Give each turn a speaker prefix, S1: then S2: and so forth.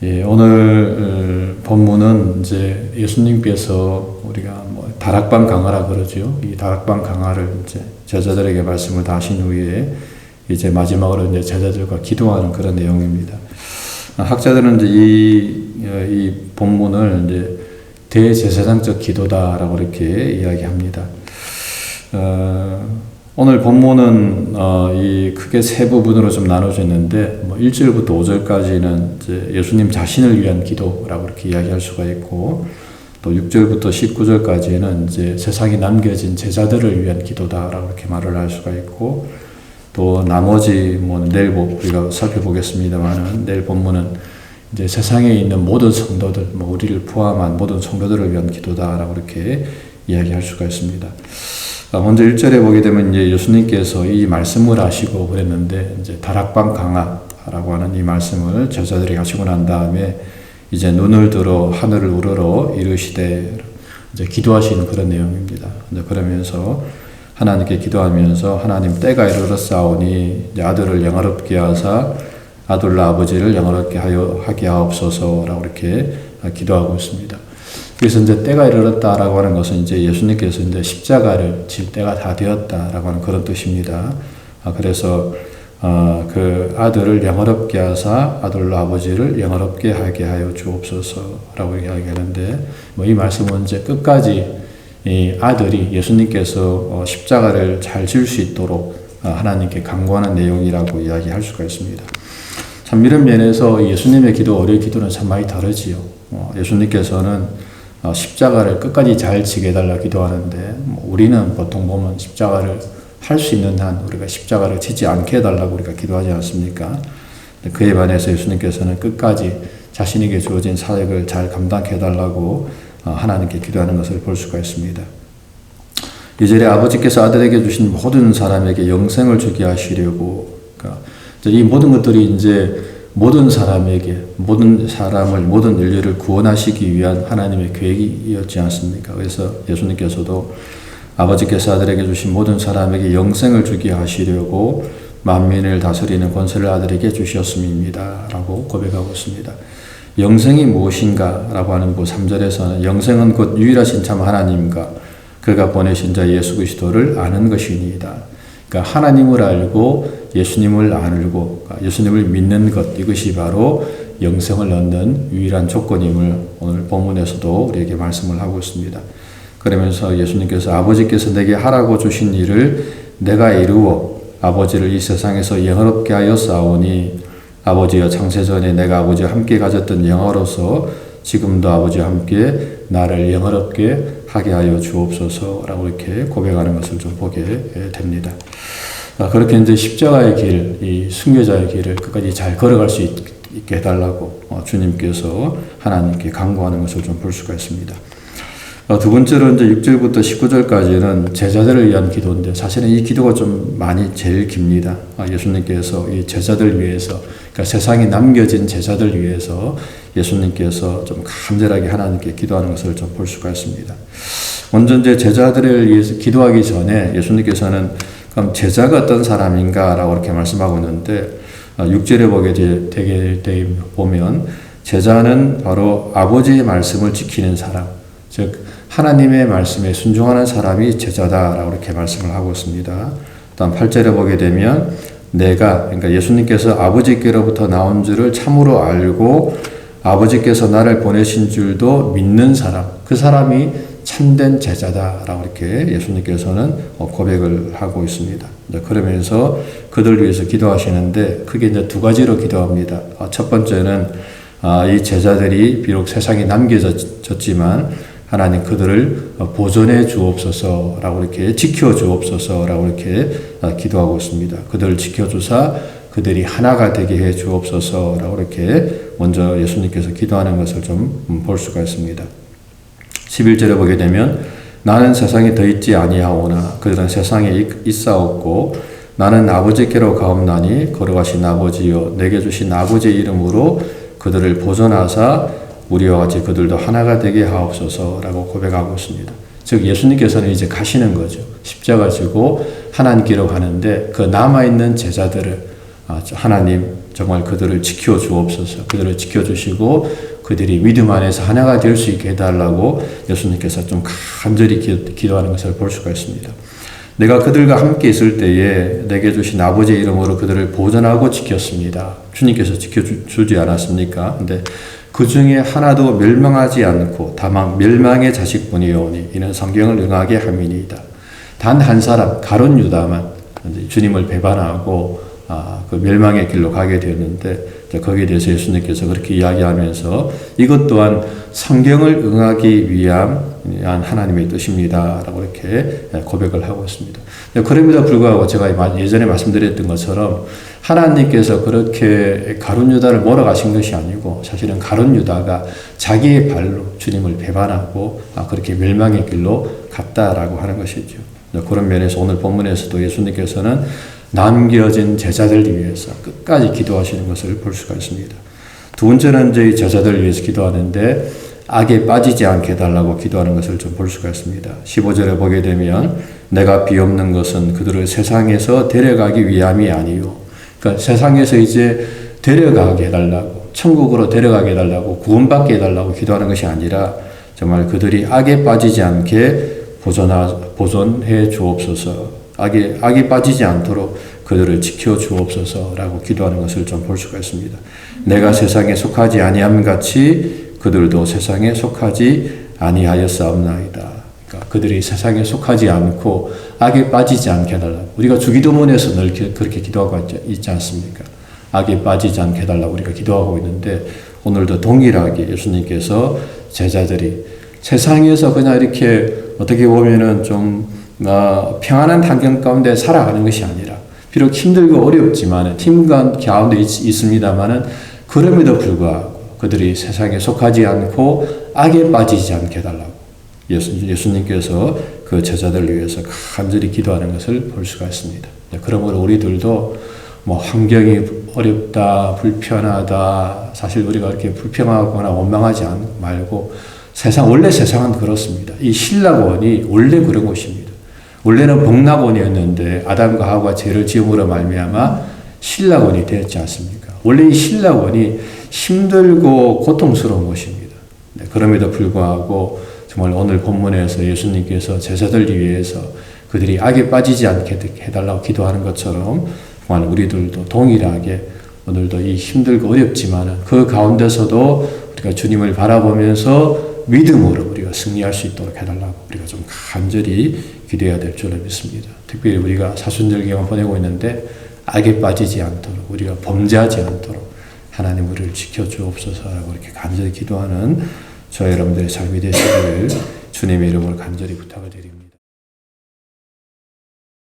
S1: 예, 오늘 본문은 이제 예수님께서 우리가 다락방 강화라 그러죠. 이 다락방 강화를 이제 제자들에게 말씀을 다 하신 후에 이제 마지막으로 이제 제자들과 기도하는 그런 내용입니다. 학자들은 이제 이 본문을 이제 대제사장적 기도다라고 이렇게 이야기합니다. 오늘 본문은 이 크게 세 부분으로 좀 나눠져 있는데 1절부터 5절까지는 이제 예수님 자신을 위한 기도라고 이렇게 이야기할 수가 있고, 또 6절부터 19절까지는 이제 세상에 남겨진 제자들을 위한 기도다라고 이렇게 말을 할 수가 있고, 또 나머지 내일 우리가 살펴보겠습니다만은 내일 본문은 이제 세상에 있는 모든 성도들, 우리를 포함한 모든 성도들을 위한 기도다라고 이렇게 이야기할 수가 있습니다. 먼저 1절에 보게 되면 이제 예수님께서 이 말씀을 하시고 그랬는데, 이제 다락방 강화라고 하는 이 말씀을 제자들이 하시고 난 다음에 이제 눈을 들어 하늘을 우러러 이르시되 이제 기도하시는 그런 내용입니다. 그러면서 하나님께 기도하면서 하나님 때가 이르렀사오니 이제 아들을 영화롭게 하사 아들과 아버지를 영화롭게 하게 하옵소서라고 이렇게 기도하고 있습니다. 그래서 이제 때가 이르렀다라고 하는 것은 이제 예수님께서 이제 십자가를 질 때가 다 되었다라고 하는 그런 뜻입니다. 그래서 그 아들을 영화롭게 하사 아들과 아버지를 영화롭게 하게 하여 주옵소서라고 이야기하는데, 이 말씀은 이제 끝까지 이 아들이 예수님께서 십자가를 잘 질 수 있도록 하나님께 간구하는 내용이라고 이야기할 수가 있습니다. 참 이런 면에서 예수님의 기도, 우리의 기도는 참 많이 다르지요. 예수님께서는 십자가를 끝까지 잘 지게 해달라 기도하는데, 우리는 보통 보면 십자가를 할 수 있는 한 우리가 십자가를 지지 않게 해달라고 우리가 기도하지 않습니까? 그에 반해서 예수님께서는 끝까지 자신에게 주어진 사역을 잘 감당해 해달라고 하나님께 기도하는 것을 볼 수가 있습니다. 2절에 아버지께서 아들에게 주신 모든 사람에게 영생을 주게 하시려고, 그러니까 이 모든 것들이 이제 모든 사람에게, 모든 사람을, 모든 인류를 구원하시기 위한 하나님의 계획이었지 않습니까? 그래서 예수님께서도 아버지께서 아들에게 주신 모든 사람에게 영생을 주게 하시려고 만민을 다스리는 권세를 아들에게 주셨음입니다 라고 고백하고 있습니다. 영생이 무엇인가 라고 하는 3절에서는 영생은 곧 유일하신 참 하나님과 그가 보내신 자 예수 그리스도를 아는 것이니이다. 그러니까 하나님을 알고 예수님을 알고 예수님을 믿는 것, 이것이 바로 영생을 얻는 유일한 조건임을 오늘 본문에서도 우리에게 말씀을 하고 있습니다. 그러면서 예수님께서 아버지께서 내게 하라고 주신 일을 내가 이루어 아버지를 이 세상에서 영화롭게 하여 싸우니 아버지여 창세전에 내가 아버지와 함께 가졌던 영화로서 지금도 아버지와 함께 나를 영화롭게 하게 하여 주옵소서라고 이렇게 고백하는 것을 좀 보게 됩니다. 그렇게 이제 십자가의 길, 이 순교자의 길을 끝까지 잘 걸어갈 수 있게 해달라고 주님께서 하나님께 간구하는 것을 좀 볼 수가 있습니다. 두 번째로 이제 6절부터 19절까지는 제자들을 위한 기도인데, 사실은 이 기도가 좀 많이 제일 깁니다. 예수님께서 이 제자들 위해서, 그러니까 세상에 남겨진 제자들 위해서 예수님께서 좀 간절하게 하나님께 기도하는 것을 좀 볼 수가 있습니다. 먼저 이제 제자들을 위해서 기도하기 전에 예수님께서는 그럼 제자가 어떤 사람인가라고 이렇게 말씀하고 있는데, 6절에 되게 보면 제자는 바로 아버지의 말씀을 지키는 사람, 즉 하나님의 말씀에 순종하는 사람이 제자다라고 이렇게 말씀을 하고 있습니다. 다음 8절에 보게 되면 그러니까 예수님께서 아버지께로부터 나온 줄을 참으로 알고 아버지께서 나를 보내신 줄도 믿는 사람, 그 사람이 참된 제자다라고 이렇게 예수님께서는 고백을 하고 있습니다. 그러면서 그들 위해서 기도하시는데, 크게 이제 두 가지로 기도합니다. 첫 번째는 이 제자들이 비록 세상에 남겨졌지만 하나님 그들을 보존해 주옵소서라고 이렇게 지켜 주옵소서라고 이렇게 기도하고 있습니다. 그들을 지켜주사 그들이 하나가 되게 해 주옵소서라고 이렇게 먼저 예수님께서 기도하는 것을 좀 볼 수가 있습니다. 11절에 보게 되면 나는 세상에 더 있지 아니하오나 그들은 세상에 있사옵고 나는 아버지께로 가옵나니 거룩하신 아버지여 내게 주신 아버지의 이름으로 그들을 보존하사 우리와 같이 그들도 하나가 되게 하옵소서라고 고백하고 있습니다. 즉 예수님께서는 이제 가시는 거죠. 십자가 지고 하나님께로 가는데 그 남아있는 제자들을 하나님 정말 그들을 지켜 주옵소서. 그들을 지켜 주시고 그들이 믿음 안에서 하나가 될 수 있게 해달라고 예수님께서 좀 간절히 기도하는 것을 볼 수가 있습니다. 내가 그들과 함께 있을 때에 내게 주신 아버지의 이름으로 그들을 보존하고 지켰습니다. 주님께서 지켜주지 않았습니까? 근데 그 중에 하나도 멸망하지 않고 다만 멸망의 자식뿐이오니 이는 성경을 응하게 함이니이다. 단 한 사람 가룟 유다만 주님을 배반하고 그 멸망의 길로 가게 되었는데 거기에 대해서 예수님께서 그렇게 이야기하면서 이것 또한 성경을 응하기 위한 하나님의 뜻입니다 라고 이렇게 고백을 하고 있습니다. 그럼에도 불구하고 제가 예전에 말씀드렸던 것처럼 하나님께서 그렇게 가룟 유다를 몰아가신 것이 아니고 사실은 가룟 유다가 자기의 발로 주님을 배반하고 그렇게 멸망의 길로 갔다라고 하는 것이죠. 그런 면에서 오늘 본문에서도 예수님께서는 남겨진 제자들 위해서 끝까지 기도하시는 것을 볼 수가 있습니다. 두 번째는 저희 제자들을 위해서 기도하는데 악에 빠지지 않게 해달라고 기도하는 것을 좀 볼 수가 있습니다. 15절에 보게 되면 내가 비옵는 것은 그들을 세상에서 데려가기 위함이 아니요. 그러니까 세상에서 이제 데려가게 해달라고 천국으로 데려가게 해달라고 구원받게 해달라고 기도하는 것이 아니라 정말 그들이 악에 빠지지 않게 보존해 주옵소서. 악에 빠지지 않도록 그들을 지켜 주옵소서라고 기도하는 것을 좀 볼 수가 있습니다. 내가 세상에 속하지 아니함 같이 그들도 세상에 속하지 아니하였사옵나이다. 그러니까 그들이 세상에 속하지 않고 악에 빠지지 않게 해달라고. 우리가 주기도문에서 늘 그렇게 기도하고 있지 않습니까? 악에 빠지지 않게 해달라고 우리가 기도하고 있는데 오늘도 동일하게 예수님께서 제자들이 세상에서 그냥 이렇게 어떻게 보면은 좀 평안한 환경 가운데 살아가는 것이 아니라 비록 힘들고 어렵지만 팀 가운데 있습니다만은 그럼에도 불구하고 그들이 세상에 속하지 않고 악에 빠지지 않게 해달라고 예수님께서 그 제자들을 위해서 간절히 기도하는 것을 볼 수가 있습니다. 그러므로 우리들도 환경이 어렵다, 불편하다, 사실 우리가 이렇게 불평하거나 원망하지 말고 원래 세상은 그렇습니다. 이 신라원이 원래 그런 곳입니다. 원래는 복락원이었는데 아담과 하와가 죄를 지음으로 말미암아 신라원이 되었지 않습니까? 원래 이 신라원이 힘들고 고통스러운 곳입니다. 그럼에도 불구하고 정말 오늘 본문에서 예수님께서 제자들 위해서 그들이 악에 빠지지 않게 해달라고 기도하는 것처럼 정말 우리들도 동일하게 오늘도 이 힘들고 어렵지만 그 가운데서도 우리가 주님을 바라보면서 믿음으로 우리가 승리할 수 있도록 해달라고 우리가 좀 간절히 기도해야 될 줄로 믿습니다. 특별히 우리가 사순절기만 보내고 있는데 악에 빠지지 않도록 우리가 범죄하지 않도록 하나님 우리를 지켜주옵소서라고 이렇게 간절히 기도하는 저와 여러분들의 삶이 되시기를 주님의 이름으로 간절히 부탁을 드립니다.